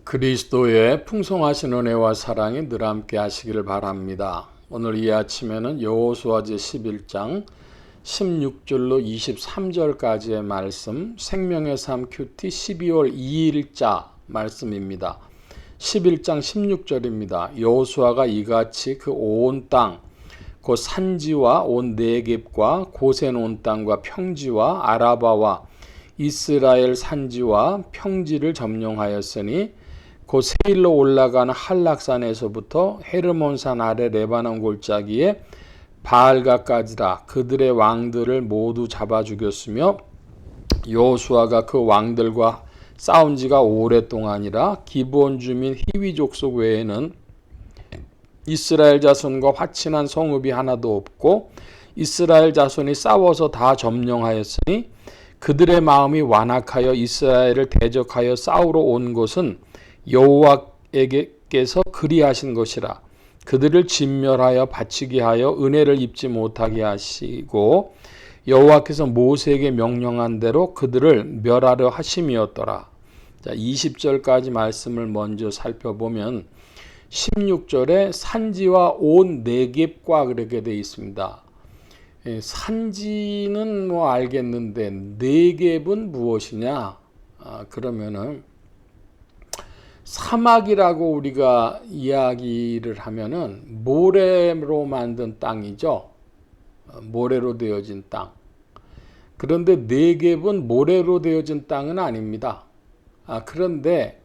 그리스도의 풍성하신 은혜와 사랑이 늘 함께 하시기를 바랍니다. 오늘 이 아침에는 여호수아 제 11장 16절로 23절까지의 말씀, 생명의 삶 큐티 12월 2일자 말씀입니다. 11장 16절입니다. 여호수아가 이같이 그 온 땅, 곧 산지와 온 네겝과 고센 온 땅과 평지와 아라바와 이스라엘 산지와 평지를 점령하였으니 곧 세일로 올라가는 한락산에서부터 헤르몬산 아래 레바논 골짜기에 바알가까지라. 그들의 왕들을 모두 잡아 죽였으며 여호수아가 그 왕들과 싸운 지가 오랫동안이라. 기브온 주민 히위 족속 외에는 이스라엘 자손과 화친한 성읍이 하나도 없고 이스라엘 자손이 싸워서 다 점령하였으니 그들의 마음이 완악하여 이스라엘을 대적하여 싸우러 온 것은 여호와께서 그리하신 것이라. 그들을 진멸하여 바치게 하여 은혜를 입지 못하게 하시고 여호와께서 모세에게 명령한 대로 그들을 멸하려 하심이었더라. 자, 20절까지 말씀을 먼저 살펴보면 16절에 산지와 온 네겝과 그렇게 되어 있습니다. 산지는 뭐 알겠는데 네겝은 무엇이냐? 그러면은 사막이라고 우리가 이야기를 하면은 모래로 만든 땅이죠. 모래로 되어진 땅. 그런데 네겝은 모래로 되어진 땅은 아닙니다. 그런데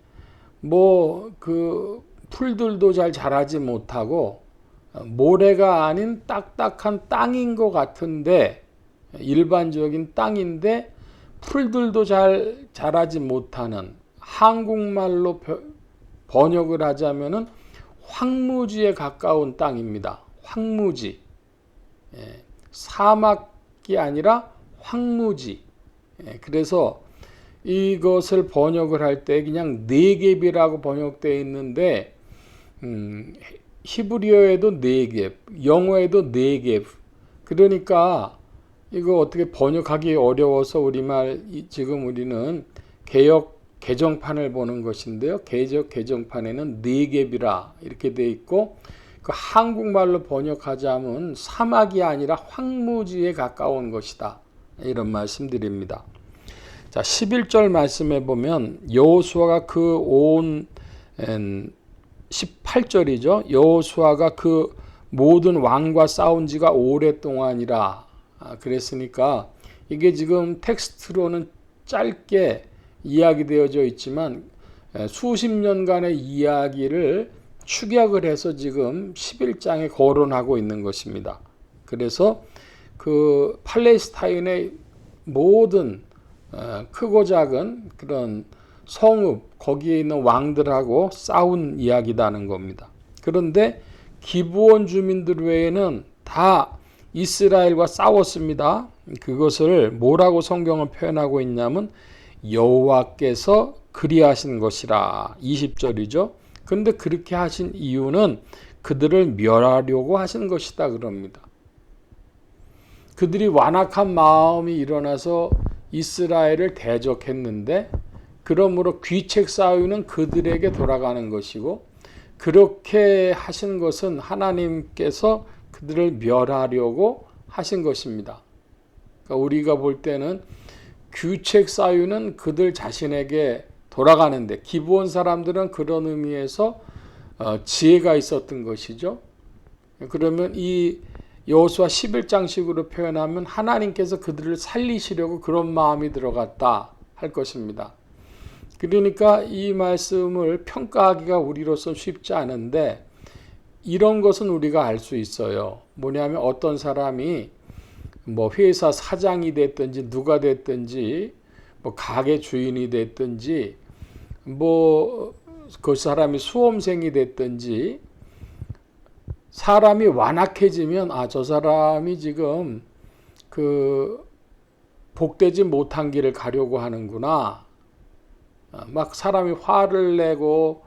뭐 그 풀들도 잘 자라지 못하고 모래가 아닌 딱딱한 땅인 것 같은데 일반적인 땅인데 풀들도 잘 자라지 못하는, 한국말로 번역을 하자면은 황무지에 가까운 땅입니다. 황무지. 사막이 아니라 황무지. 그래서 이것을 번역을 할 때 그냥 네겝이라고 번역되어 있는데 히브리어에도 네겝, 영어에도 네겝. 그러니까 이거 어떻게 번역하기 어려워서 우리말 지금 우리는 개정판을 보는 것인데요. 개정판에는 네겝이라 이렇게 돼 있고, 그 한국말로 번역하자면 사막이 아니라 황무지에 가까운 것이다. 이런 말씀드립니다. 자, 11절 말씀해 보면 여호수아가 그 온 18절이죠. 여호수아가 그 모든 왕과 싸운 지가 오랫동안이라. 그랬으니까 이게 지금 텍스트로는 짧게 이야기되어져 있지만 수십 년간의 이야기를 축약을 해서 지금 11장에 거론하고 있는 것입니다. 그래서 그 팔레스타인의 모든 크고 작은 그런 성읍, 거기에 있는 왕들하고 싸운 이야기다는 겁니다. 그런데 기브온 주민들 외에는 다 이스라엘과 싸웠습니다. 그것을 뭐라고 성경을 표현하고 있냐면 여호와께서 그리하신 것이라. 20절이죠. 그런데 그렇게 하신 이유는 그들을 멸하려고 하신 것이다 그럽니다. 그들이 완악한 마음이 일어나서 이스라엘을 대적했는데 그러므로 귀책 사유는 그들에게 돌아가는 것이고, 그렇게 하신 것은 하나님께서 그들을 멸하려고 하신 것입니다. 그러니까 우리가 볼 때는 귀책 사유는 그들 자신에게 돌아가는데, 기브온 사람들은 그런 의미에서 지혜가 있었던 것이죠. 그러면 이 여호수아 11장식으로 표현하면 하나님께서 그들을 살리시려고 그런 마음이 들어갔다 할 것입니다. 그러니까 이 말씀을 평가하기가 우리로서 쉽지 않은데 이런 것은 우리가 알 수 있어요. 뭐냐면 어떤 사람이 뭐 회사 사장이 됐든지 누가 됐든지 뭐 가게 주인이 됐든지 뭐 그 사람이 수험생이 됐든지 사람이 완악해지면 저 사람이 지금 그 복되지 못한 길을 가려고 하는구나. 막 사람이 화를 내고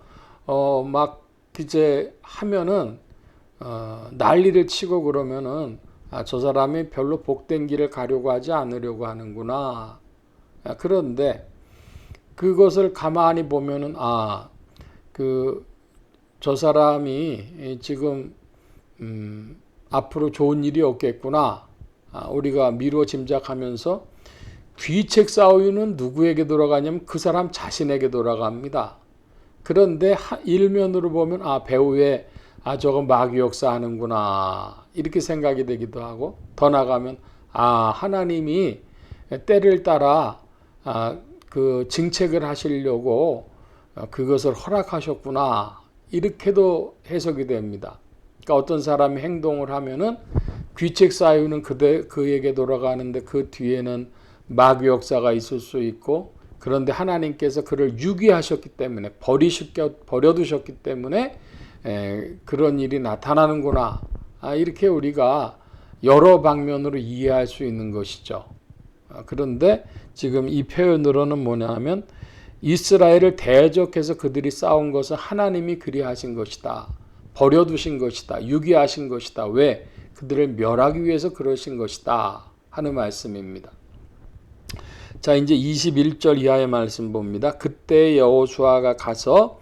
막 이제 하면은 난리를 치고 그러면은 저 사람이 별로 복된 길을 가려고 하지 않으려고 하는구나. 그런데 그것을 가만히 보면은 저 사람이 지금 앞으로 좋은 일이 없겠구나. 우리가 미루어 짐작하면서 귀책 사유는 누구에게 돌아가냐면 그 사람 자신에게 돌아갑니다. 그런데 일면으로 보면 배우에 저거 마귀 역사하는구나 이렇게 생각이 되기도 하고, 더 나가면 하나님이 때를 따라 그 징책을 하시려고 그것을 허락하셨구나 이렇게도 해석이 됩니다. 그러니까 어떤 사람이 행동을 하면은 귀책 사유는 그에게 돌아가는데 그 뒤에는 마귀 역사가 있을 수 있고, 그런데 하나님께서 그를 유기하셨기 때문에 버려두셨기 때문에 그런 일이 나타나는구나. 이렇게 우리가 여러 방면으로 이해할 수 있는 것이죠. 그런데 지금 이 표현으로는 뭐냐면 이스라엘을 대적해서 그들이 싸운 것은 하나님이 그리하신 것이다. 버려두신 것이다. 유기하신 것이다. 왜? 그들을 멸하기 위해서 그러신 것이다 하는 말씀입니다. 자, 이제 21절 이하의 말씀 봅니다. 그때 여호수아가 가서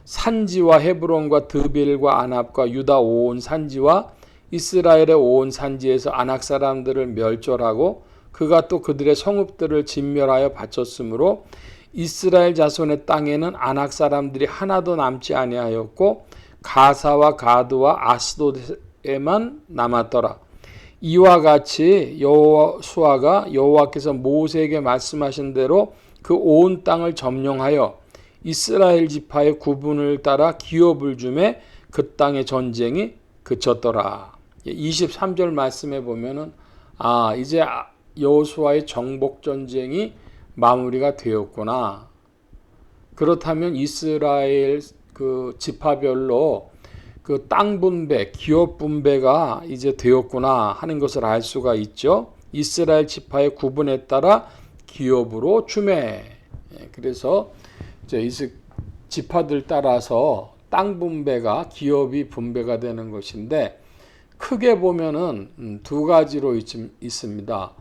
산지와 헤브론과 드빌과 아납과 유다 온 산지와 이스라엘의 온 산지에서 아낙 사람들을 멸절하고 그가 또 그들의 성읍들을 진멸하여 바쳤으므로 이스라엘 자손의 땅에는 아낙 사람들이 하나도 남지 아니하였고 가사와 가드와 아스돗에만 남았더라. 이와 같이 여호수아가 여호와께서 모세에게 말씀하신 대로 그 온 땅을 점령하여 이스라엘 지파의 구분을 따라 기업을 주매 그 땅의 전쟁이 그쳤더라. 23절 말씀에 보면은 이제 여호수아의 정복 전쟁이 마무리가 되었구나. 그렇다면 이스라엘 그 지파별로 그 땅 분배, 기업 분배가 이제 되었구나 하는 것을 알 수가 있죠. 이스라엘 지파의 구분에 따라 기업으로 주매. 그래서 이제 지파들 따라서 땅 분배가 기업이 분배가 되는 것인데, 크게 보면은 두 가지로 있습니다.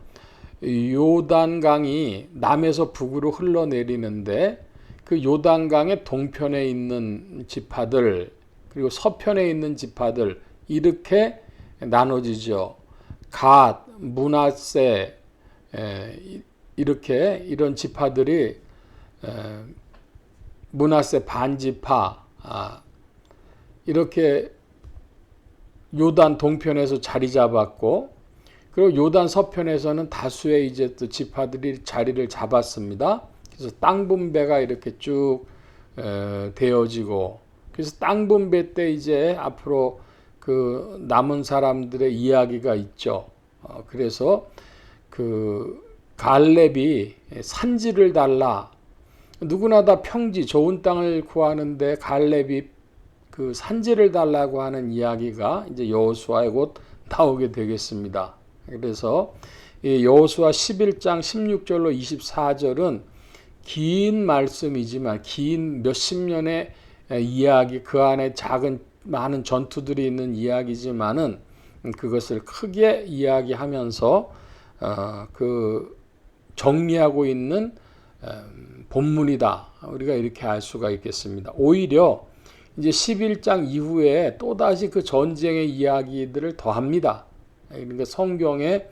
요단강이 남에서 북으로 흘러내리는데 그 요단강의 동편에 있는 지파들 그리고 서편에 있는 지파들 이렇게 나눠지죠. 갓, 므낫세 이렇게 이런 지파들이 므낫세 반지파 이렇게 요단 동편에서 자리 잡았고, 그리고 요단 서편에서는 다수의 이제 또 지파들이 자리를 잡았습니다. 그래서 땅 분배가 이렇게 쭉 되어지고, 그래서 땅 분배 때 이제 앞으로 그 남은 사람들의 이야기가 있죠. 그래서 그 갈렙이 산지를 달라. 누구나 다 평지 좋은 땅을 구하는데 갈렙이 그 산지를 달라고 하는 이야기가 이제 여호수아에 곧 나오게 되겠습니다. 그래서 이 여호수아 11장 16절로 24절은 긴 말씀이지만 긴 몇십 년의 이야기, 그 안에 많은 전투들이 있는 이야기지만은 그것을 크게 이야기하면서 그 정리하고 있는 본문이다. 우리가 이렇게 알 수가 있겠습니다. 오히려 이제 11장 이후에 또다시 그 전쟁의 이야기들을 더합니다. 그러니까 성경에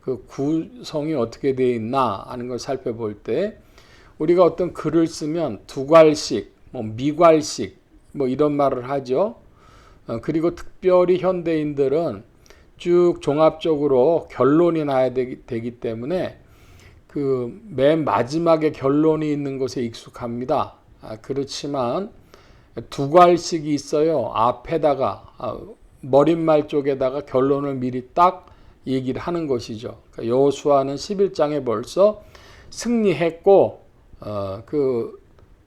그 구성이 어떻게 되어 있나 하는 걸 살펴볼 때 우리가 어떤 글을 쓰면 두괄식, 미괄식 이런 말을 하죠. 그리고 특별히 현대인들은 쭉 종합적으로 결론이 나야 되기 때문에 그 맨 마지막에 결론이 있는 것에 익숙합니다. 그렇지만 두괄식이 있어요. 앞에다가 머릿말 쪽에다가 결론을 미리 딱 얘기를 하는 것이죠. 그러니까 여호수아는 11장에 벌써 승리했고 그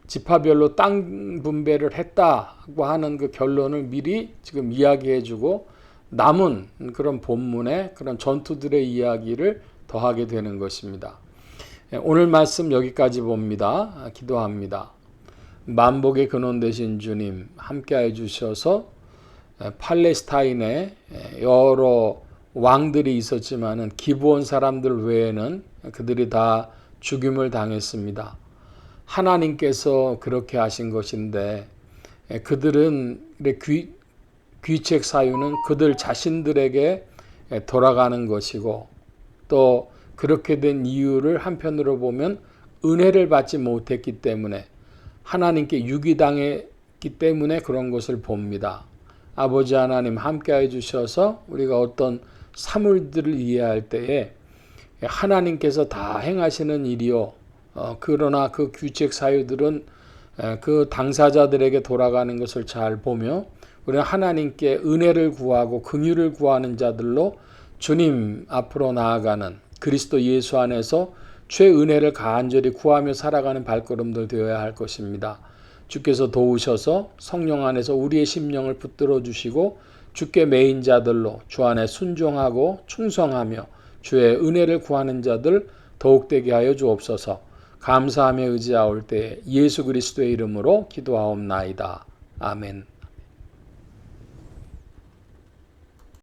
지파별로 땅 분배를 했다고 하는 그 결론을 미리 지금 이야기해주고 남은 그런 본문에 그런 전투들의 이야기를 더하게 되는 것입니다. 오늘 말씀 여기까지 봅니다. 기도합니다. 만복의 근원 되신 주님 함께해 주셔서 팔레스타인에 여러 왕들이 있었지만은 기브온 사람들 외에는 그들이 다 죽임을 당했습니다. 하나님께서 그렇게 하신 것인데 그들은 귀책 사유는 그들 자신들에게 돌아가는 것이고, 또 그렇게 된 이유를 한편으로 보면 은혜를 받지 못했기 때문에, 하나님께 유기당했기 때문에 그런 것을 봅니다. 아버지 하나님 함께해 주셔서 우리가 어떤 사물들을 이해할 때에 하나님께서 다 행하시는 일이요, 그러나 그 규칙 사유들은 그 당사자들에게 돌아가는 것을 잘 보며, 우리는 하나님께 은혜를 구하고 긍휼을 구하는 자들로 주님 앞으로 나아가는, 그리스도 예수 안에서 주의 은혜를 간절히 구하며 살아가는 발걸음들 되어야 할 것입니다. 주께서 도우셔서 성령 안에서 우리의 심령을 붙들어 주시고 주께 매인 자들로 주 안에 순종하고 충성하며 주의 은혜를 구하는 자들 더욱 되게 하여 주옵소서. 감사하며 의지하올 때 예수 그리스도의 이름으로 기도하옵나이다. 아멘.